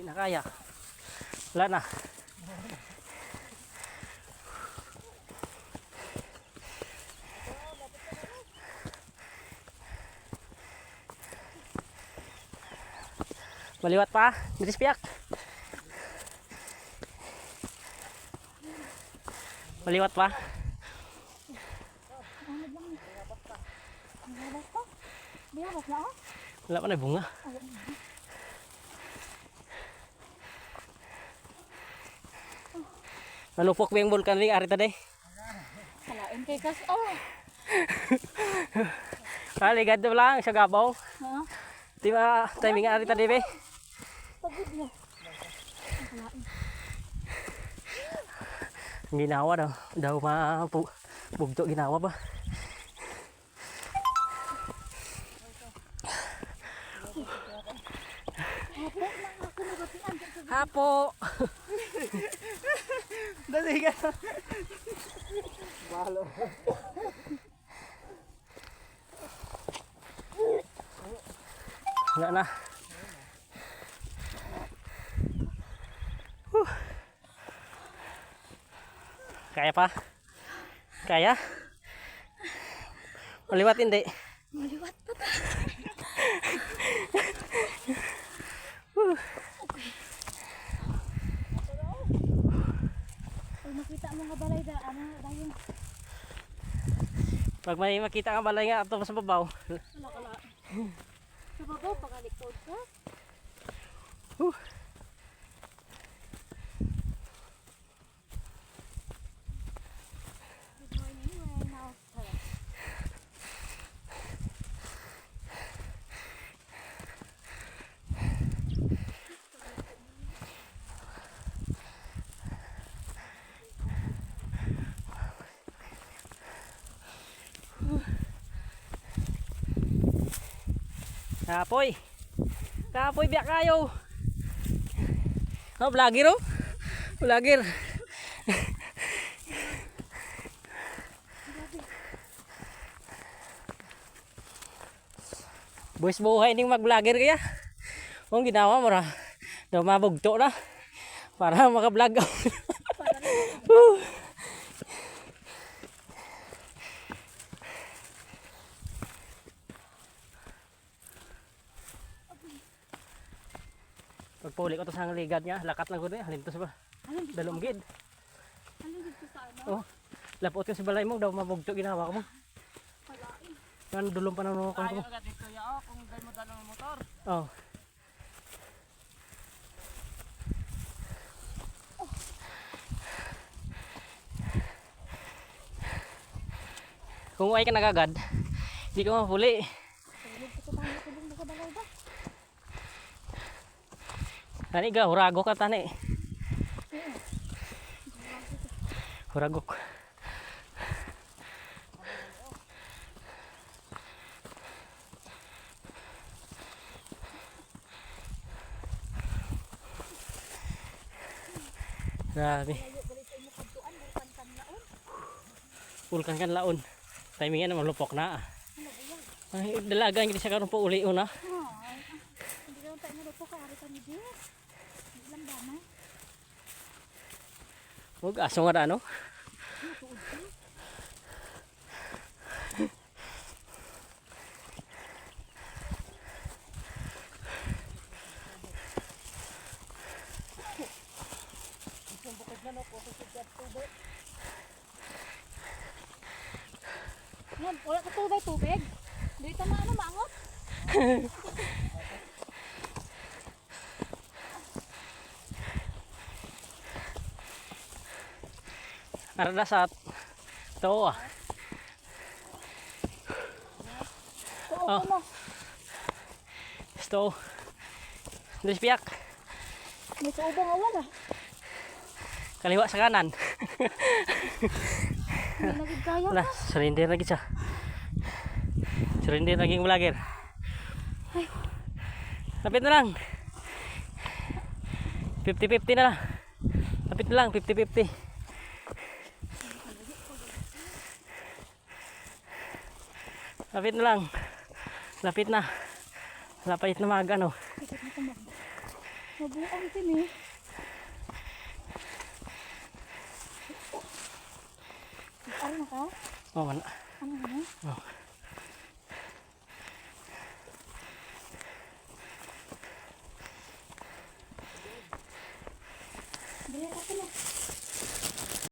na kaya. Wala na. Maliwat pa, bilis piyak. Maliwat pa. Wala pa na bunga. Manupok ba yung vulkan ring ari tadi? Kalain kay kas oh. Ligad lang sa gabaw. Ha? Di ba timing ari tadi be? Pagod mo. Ginawa daw. Daw bugto ginawa ba? Hapo. Dali ka. Balo. Wala na. Kaya pa? Kaya? Maliwat hindi? Maliwat pa ta. Pag makita mo nga balay da, ano dayon. Pag may makita ka balay nga ato sa babaw. Kala. Sa babaw pagalikod ka. Kapoy. Kapoy biyak kayo. Oh, vlogger oh. Vlogger. Boys buhay ning mag-vlogger kaya. Kung ginawa mo ra. Daw mabugto na. Para maka-vlog. Pagpuli ko to sa ligad niya, lakat lang ko na halin to sa dalumgid. Alin dito sa ano? Oh, lapot ko sa balay mo daw mabugto ginawa ko mo. Kalain. Kan dulong pa nang ko. Ayaw ka dito ya kung dahil mo dala ng motor. Oh. Kung ay ka nagagad, hindi ka mapuli. Tani ga, hurago ka tani. Huragok. Grabe. Vulkan kan laon. Timingnya naman lupok na. Ay, dalaga hindi siya karon po uli una. Hindi ka tayo mo po kay kami di. Ilang damay. Huwag aso nga ano. Yan, wala ka tubig. Dito ano mangot. Arada sa to ah. Oh. Sto. Dres piyak. May suubong awal ah. Kaliwa sa kanan. Hindi naging kaya. Wala, surrender lagi siya. Surrender lagi yung vlogger. Ay. Lapit na lang. 50-50 na lang. Lapit na lang, 50-50. Lapit na lang. Lapit na. Lapit na mag ano. Mabuang din eh. Ano na ka? Oh, mana. Ano na? Oh.